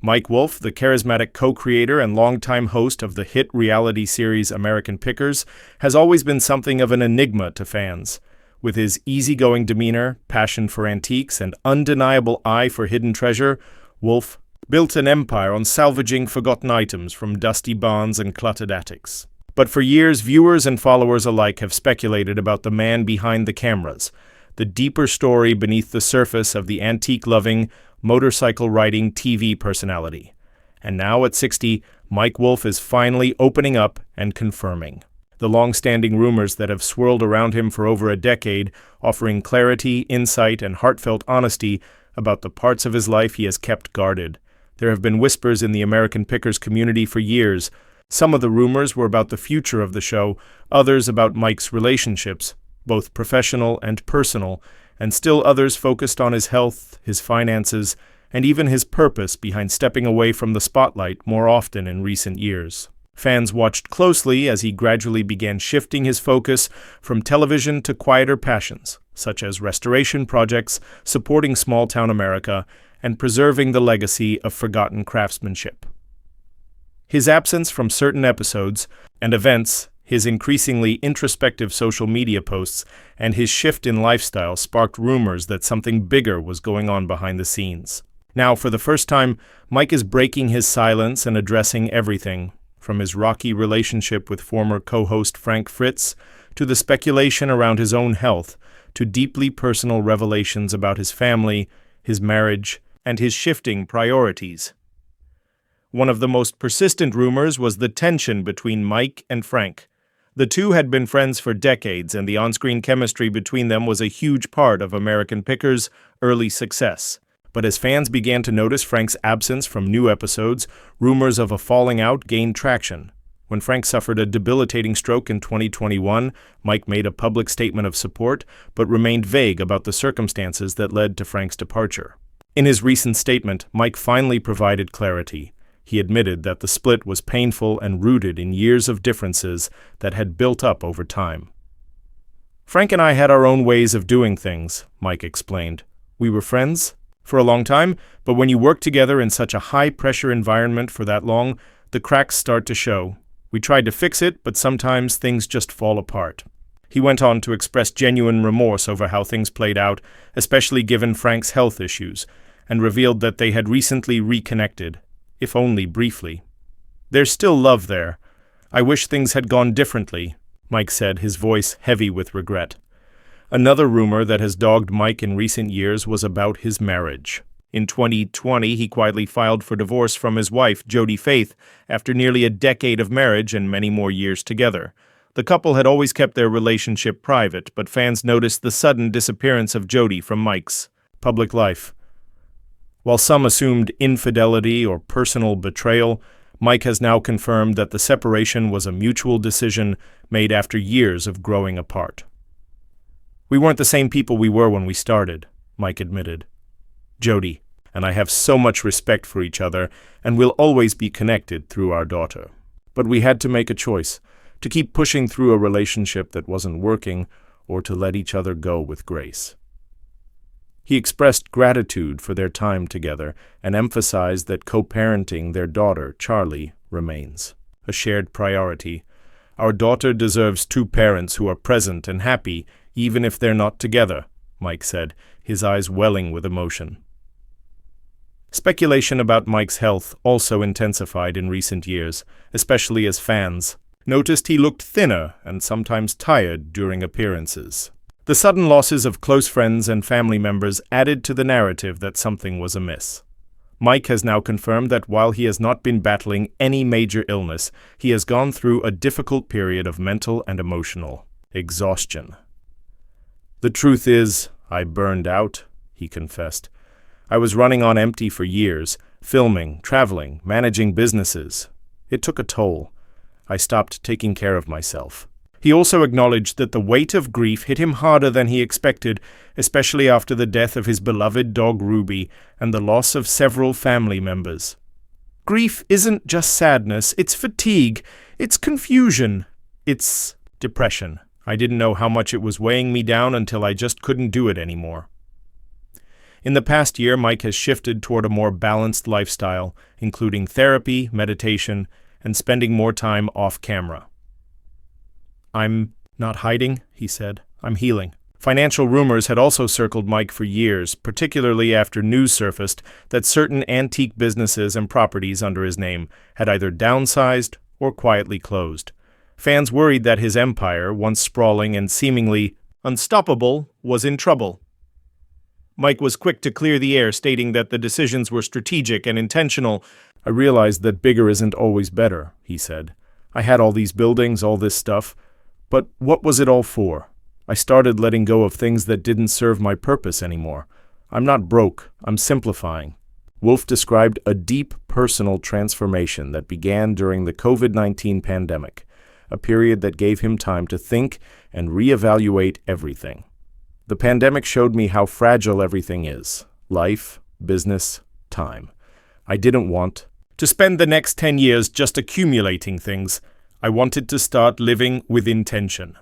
Mike Wolfe, the charismatic co-creator and longtime host of the hit reality series American Pickers, has always been something of an enigma to fans. With his easygoing demeanor, passion for antiques, and undeniable eye for hidden treasure, Wolfe built an empire on salvaging forgotten items from dusty barns and cluttered attics. But for years, viewers and followers alike have speculated about the man behind the cameras, the deeper story beneath the surface of the antique-loving, motorcycle-riding TV personality. And now at 60, Mike Wolfe is finally opening up and confirming. The long-standing rumors that have swirled around him for over a decade, offering clarity, insight, and heartfelt honesty about the parts of his life he has kept guarded. There have been whispers in the American Pickers community for years. Some of the rumors were about the future of the show, others about Mike's relationships, both professional and personal, and still others focused on his health, his finances, and even his purpose behind stepping away from the spotlight more often in recent years. Fans watched closely as he gradually began shifting his focus from television to quieter passions, such as restoration projects, supporting small-town America, and preserving the legacy of forgotten craftsmanship. His absence from certain episodes and events, his increasingly introspective social media posts, and his shift in lifestyle sparked rumors that something bigger was going on behind the scenes. Now, for the first time, Mike is breaking his silence and addressing everything, from his rocky relationship with former co-host Frank Fritz, to the speculation around his own health, to deeply personal revelations about his family, his marriage, and his shifting priorities. One of the most persistent rumors was the tension between Mike and Frank. The two had been friends for decades, and the on-screen chemistry between them was a huge part of American Pickers' early success. But as fans began to notice Frank's absence from new episodes, rumors of a falling out gained traction. When Frank suffered a debilitating stroke in 2021, Mike made a public statement of support, but remained vague about the circumstances that led to Frank's departure. In his recent statement, Mike finally provided clarity. He admitted that the split was painful and rooted in years of differences that had built up over time. "Frank and I had our own ways of doing things," Mike explained. "We were friends for a long time, but when you work together in such a high-pressure environment for that long, the cracks start to show. We tried to fix it, but sometimes things just fall apart." He went on to express genuine remorse over how things played out, especially given Frank's health issues, and revealed that they had recently reconnected, if only briefly. "There's still love there. I wish things had gone differently," Mike said, his voice heavy with regret. Another rumor that has dogged Mike in recent years was about his marriage. In 2020, he quietly filed for divorce from his wife, Jody Faith, after nearly a decade of marriage and many more years together. The couple had always kept their relationship private, but fans noticed the sudden disappearance of Jody from Mike's public life. While some assumed infidelity or personal betrayal, Mike has now confirmed that the separation was a mutual decision made after years of growing apart. "We weren't the same people we were when we started," Mike admitted. "Jody and I have so much respect for each other, and we'll always be connected through our daughter. But we had to make a choice, to keep pushing through a relationship that wasn't working, or to let each other go with grace." He expressed gratitude for their time together and emphasized that co-parenting their daughter, Charlie, remains a shared priority. "Our daughter deserves two parents who are present and happy, even if they're not together," Mike said, his eyes welling with emotion. Speculation about Mike's health also intensified in recent years, especially as fans noticed he looked thinner and sometimes tired during appearances. The sudden losses of close friends and family members added to the narrative that something was amiss. Mike has now confirmed that while he has not been battling any major illness, he has gone through a difficult period of mental and emotional exhaustion. "The truth is, I burned out," he confessed. "I was running on empty for years, filming, traveling, managing businesses. It took a toll. I stopped taking care of myself." He also acknowledged that the weight of grief hit him harder than he expected, especially after the death of his beloved dog Ruby and the loss of several family members. "Grief isn't just sadness, it's fatigue, it's confusion, it's depression. I didn't know how much it was weighing me down until I just couldn't do it anymore." In the past year, Mike has shifted toward a more balanced lifestyle, including therapy, meditation, and spending more time off camera. "I'm not hiding," he said. "I'm healing." Financial rumors had also circled Mike for years, particularly after news surfaced that certain antique businesses and properties under his name had either downsized or quietly closed. Fans worried that his empire, once sprawling and seemingly unstoppable, was in trouble. Mike was quick to clear the air, stating that the decisions were strategic and intentional. "I realized that bigger isn't always better," he said. "I had all these buildings, all this stuff, but what was it all for? I started letting go of things that didn't serve my purpose anymore. I'm not broke, I'm simplifying." Wolfe described a deep personal transformation that began during the COVID-19 pandemic, a period that gave him time to think and reevaluate everything. "The pandemic showed me how fragile everything is: life, business, time. I didn't want to spend the next 10 years just accumulating things. I wanted to start living with intention."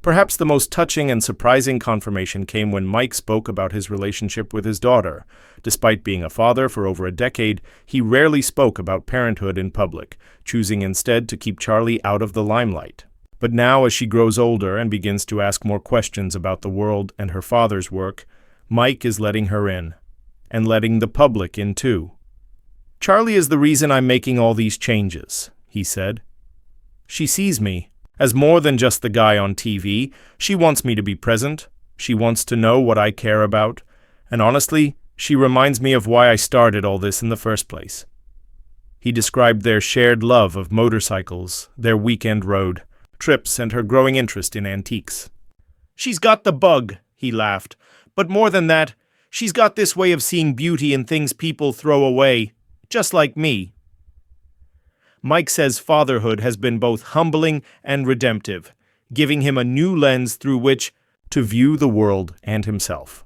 Perhaps the most touching and surprising confirmation came when Mike spoke about his relationship with his daughter. Despite being a father for over a decade, he rarely spoke about parenthood in public, choosing instead to keep Charlie out of the limelight. But now, as she grows older and begins to ask more questions about the world and her father's work, Mike is letting her in, and letting the public in too. "Charlie is the reason I'm making all these changes," he said. "She sees me as more than just the guy on TV. She wants me to be present. She wants to know what I care about. And honestly, she reminds me of why I started all this in the first place." He described their shared love of motorcycles, their weekend road trips, and her growing interest in antiques. "She's got the bug," he laughed. "But more than that, she's got this way of seeing beauty in things people throw away, just like me." Mike says fatherhood has been both humbling and redemptive, giving him a new lens through which to view the world and himself.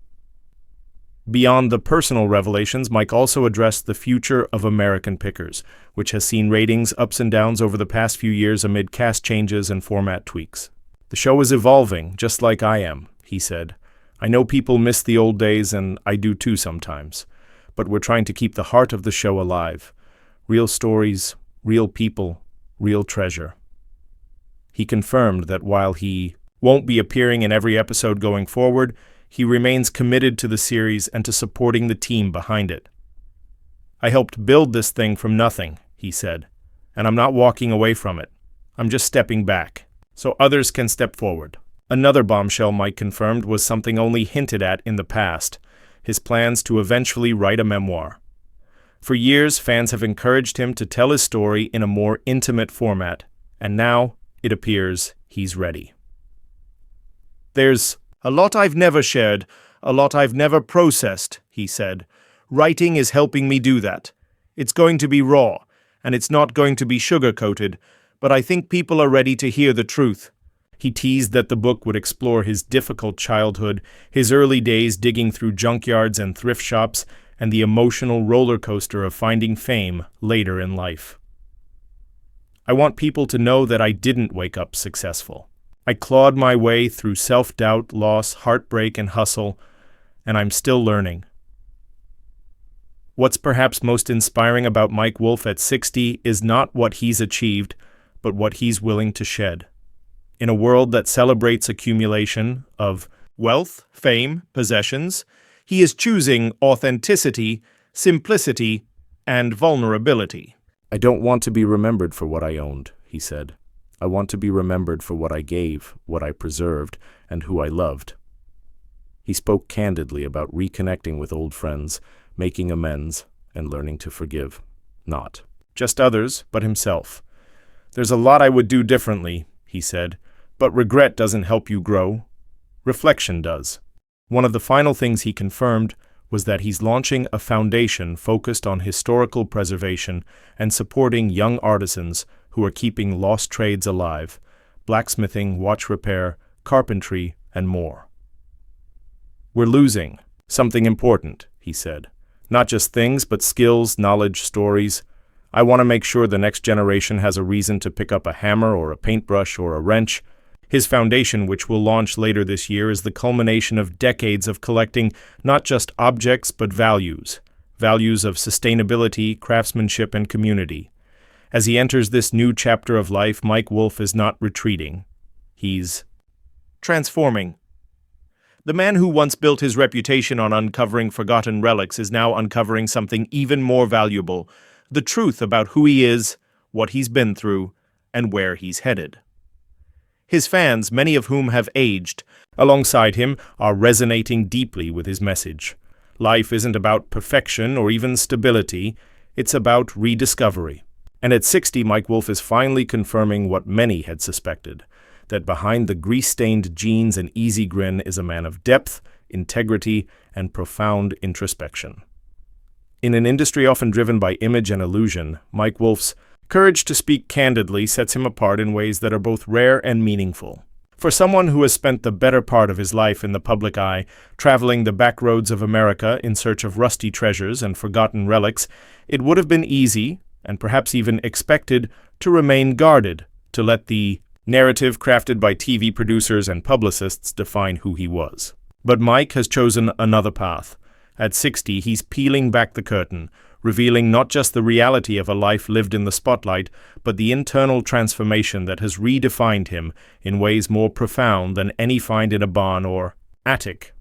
Beyond the personal revelations, Mike also addressed the future of American Pickers, which has seen ratings ups and downs over the past few years amid cast changes and format tweaks. "The show is evolving, just like I am," he said. "I know people miss the old days, and I do too sometimes. But we're trying to keep the heart of the show alive. Real stories, real people, real treasure." He confirmed that while he won't be appearing in every episode going forward, he remains committed to the series and to supporting the team behind it. "I helped build this thing from nothing," he said, "and I'm not walking away from it. I'm just stepping back, so others can step forward." Another bombshell Mike confirmed was something only hinted at in the past: his plans to eventually write a memoir. For years, fans have encouraged him to tell his story in a more intimate format, and now, it appears, he's ready. "There's a lot I've never shared, a lot I've never processed," he said. "Writing is helping me do that. It's going to be raw, and it's not going to be sugar-coated, but I think people are ready to hear the truth." He teased that the book would explore his difficult childhood, his early days digging through junkyards and thrift shops, and the emotional roller coaster of finding fame later in life. "I want people to know that I didn't wake up successful. I clawed my way through self-doubt, loss, heartbreak, and hustle, and I'm still learning." What's perhaps most inspiring about Mike Wolfe at 60 is not what he's achieved, but what he's willing to shed. In a world that celebrates accumulation of wealth, fame, possessions, he is choosing authenticity, simplicity, and vulnerability. "I don't want to be remembered for what I owned," he said. "I want to be remembered for what I gave, what I preserved, and who I loved." He spoke candidly about reconnecting with old friends, making amends, and learning to forgive. Not just others, but himself. "There's a lot I would do differently," he said, "but regret doesn't help you grow. Reflection does." One of the final things he confirmed was that he's launching a foundation focused on historical preservation and supporting young artisans who are keeping lost trades alive: blacksmithing, watch repair, carpentry, and more. "We're losing something important," he said. "Not just things, but skills, knowledge, stories. I want to make sure the next generation has a reason to pick up a hammer or a paintbrush or a wrench." His foundation, which will launch later this year, is the culmination of decades of collecting not just objects but values. Values of sustainability, craftsmanship, and community. As he enters this new chapter of life, Mike Wolfe is not retreating. He's transforming. The man who once built his reputation on uncovering forgotten relics is now uncovering something even more valuable, the truth about who he is, what he's been through, and where he's headed. His fans, many of whom have aged alongside him, are resonating deeply with his message. Life isn't about perfection or even stability, it's about rediscovery. And at 60, Mike Wolfe is finally confirming what many had suspected, that behind the grease-stained jeans and easy grin is a man of depth, integrity, and profound introspection. In an industry often driven by image and illusion, Mike Wolfe's courage to speak candidly sets him apart in ways that are both rare and meaningful. For someone who has spent the better part of his life in the public eye, traveling the back roads of America in search of rusty treasures and forgotten relics, it would have been easy, and perhaps even expected, to remain guarded, to let the narrative crafted by TV producers and publicists define who he was. But Mike has chosen another path. At 60, he's peeling back the curtain, revealing not just the reality of a life lived in the spotlight, but the internal transformation that has redefined him in ways more profound than any find in a barn or attic.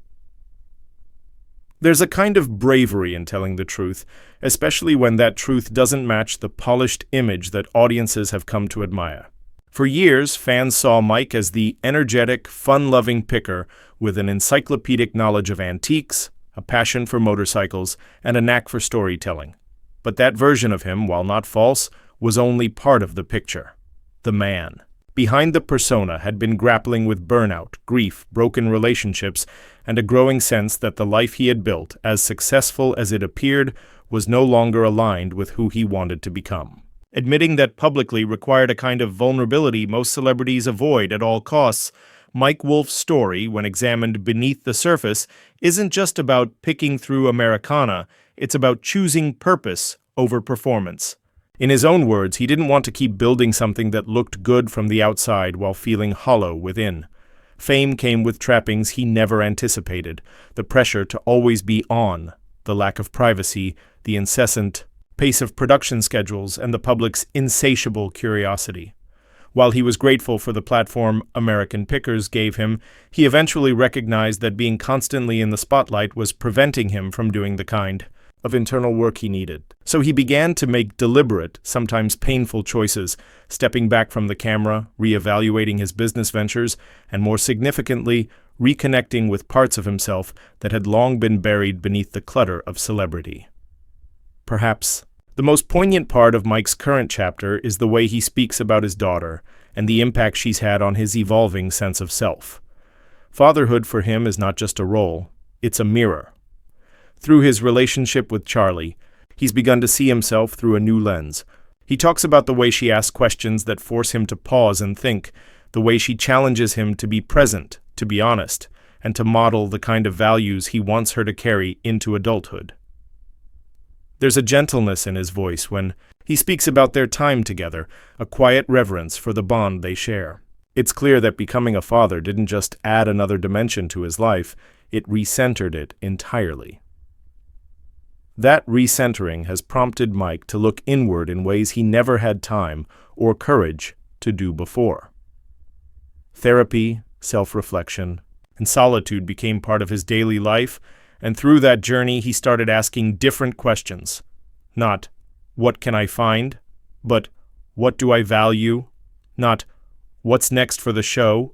There's a kind of bravery in telling the truth, especially when that truth doesn't match the polished image that audiences have come to admire. For years, fans saw Mike as the energetic, fun-loving picker with an encyclopedic knowledge of antiques, a passion for motorcycles, and a knack for storytelling. But that version of him, while not false, was only part of the picture. The man behind the persona had been grappling with burnout, grief, broken relationships, and a growing sense that the life he had built, as successful as it appeared, was no longer aligned with who he wanted to become. Admitting that publicly required a kind of vulnerability most celebrities avoid at all costs, Mike Wolfe's story, when examined beneath the surface, isn't just about picking through Americana, it's about choosing purpose over performance. In his own words, he didn't want to keep building something that looked good from the outside while feeling hollow within. Fame came with trappings he never anticipated, the pressure to always be on, the lack of privacy, the incessant pace of production schedules, and the public's insatiable curiosity. While he was grateful for the platform American Pickers gave him, he eventually recognized that being constantly in the spotlight was preventing him from doing the kind of internal work he needed. So he began to make deliberate, sometimes painful choices, stepping back from the camera, reevaluating his business ventures, and more significantly, reconnecting with parts of himself that had long been buried beneath the clutter of celebrity. Perhaps the most poignant part of Mike's current chapter is the way he speaks about his daughter and the impact she's had on his evolving sense of self. Fatherhood for him is not just a role, it's a mirror. Through his relationship with Charlie, he's begun to see himself through a new lens. He talks about the way she asks questions that force him to pause and think, the way she challenges him to be present, to be honest, and to model the kind of values he wants her to carry into adulthood. There's a gentleness in his voice when he speaks about their time together, a quiet reverence for the bond they share. It's clear that becoming a father didn't just add another dimension to his life, it recentered it entirely. That recentering has prompted Mike to look inward in ways he never had time or courage to do before. Therapy, self-reflection, and solitude became part of his daily life, and through that journey he started asking different questions. Not, what can I find? But, what do I value? Not, what's next for the show?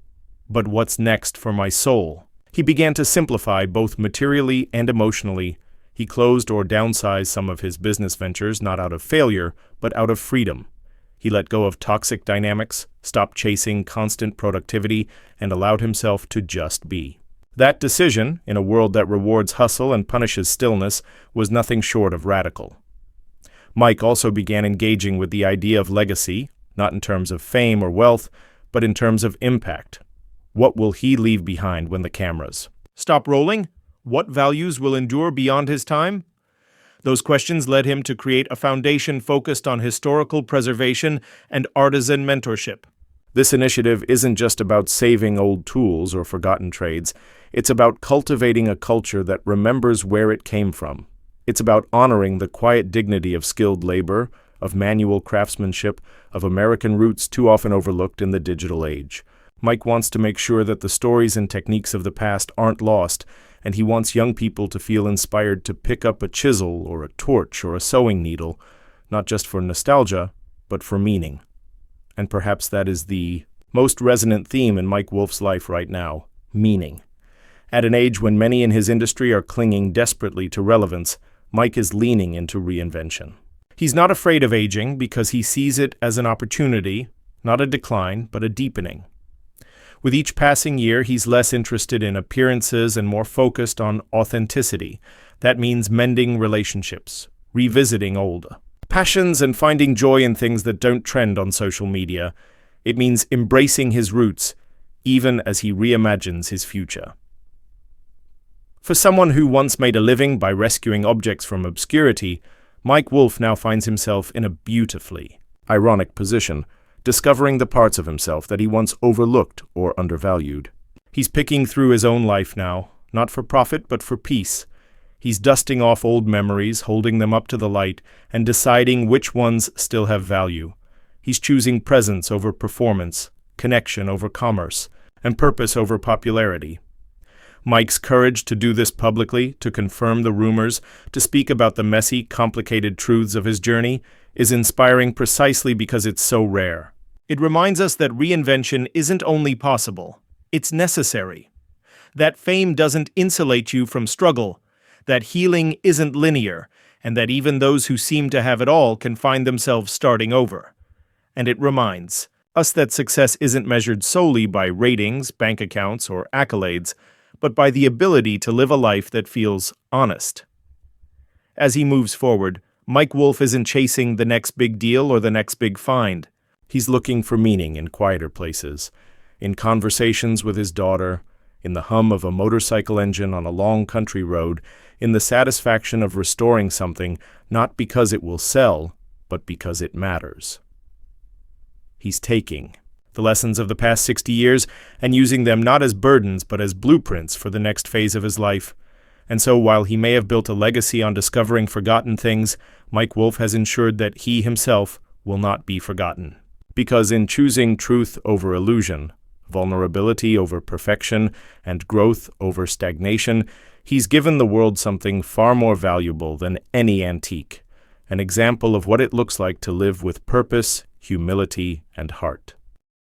But what's next for my soul? He began to simplify both materially and emotionally. He closed or downsized some of his business ventures not out of failure, but out of freedom. He let go of toxic dynamics, stopped chasing constant productivity, and allowed himself to just be. That decision, in a world that rewards hustle and punishes stillness, was nothing short of radical. Mike also began engaging with the idea of legacy, not in terms of fame or wealth, but in terms of impact. What will he leave behind when the cameras stop rolling? What values will endure beyond his time? Those questions led him to create a foundation focused on historical preservation and artisan mentorship. This initiative isn't just about saving old tools or forgotten trades. It's about cultivating a culture that remembers where it came from. It's about honoring the quiet dignity of skilled labor, of manual craftsmanship, of American roots too often overlooked in the digital age. Mike wants to make sure that the stories and techniques of the past aren't lost, and he wants young people to feel inspired to pick up a chisel or a torch or a sewing needle, not just for nostalgia, but for meaning. And perhaps that is the most resonant theme in Mike Wolfe's life right now: meaning. At an age when many in his industry are clinging desperately to relevance, Mike is leaning into reinvention. He's not afraid of aging because he sees it as an opportunity, not a decline, but a deepening. With each passing year, he's less interested in appearances and more focused on authenticity. That means mending relationships, revisiting old passions, and finding joy in things that don't trend on social media. It means embracing his roots, even as he reimagines his future. For someone who once made a living by rescuing objects from obscurity, Mike Wolfe now finds himself in a beautifully ironic position, discovering the parts of himself that he once overlooked or undervalued. He's picking through his own life now, not for profit but for peace. He's dusting off old memories, holding them up to the light, and deciding which ones still have value. He's choosing presence over performance, connection over commerce, and purpose over popularity. Mike's courage to do this publicly, to confirm the rumors, to speak about the messy, complicated truths of his journey, is inspiring precisely because it's so rare. It reminds us that reinvention isn't only possible, it's necessary. That fame doesn't insulate you from struggle, that healing isn't linear, and that even those who seem to have it all can find themselves starting over. And it reminds us that success isn't measured solely by ratings, bank accounts, or accolades, but by the ability to live a life that feels honest. As he moves forward, Mike Wolfe isn't chasing the next big deal or the next big find. He's looking for meaning in quieter places, in conversations with his daughter, in the hum of a motorcycle engine on a long country road, in the satisfaction of restoring something not because it will sell, but because it matters. He's taking the lessons of the past 60 years and using them not as burdens but as blueprints for the next phase of his life. And so while he may have built a legacy on discovering forgotten things, Mike Wolfe has ensured that he himself will not be forgotten. Because in choosing truth over illusion, vulnerability over perfection, and growth over stagnation, he's given the world something far more valuable than any antique, an example of what it looks like to live with purpose, humility, and heart.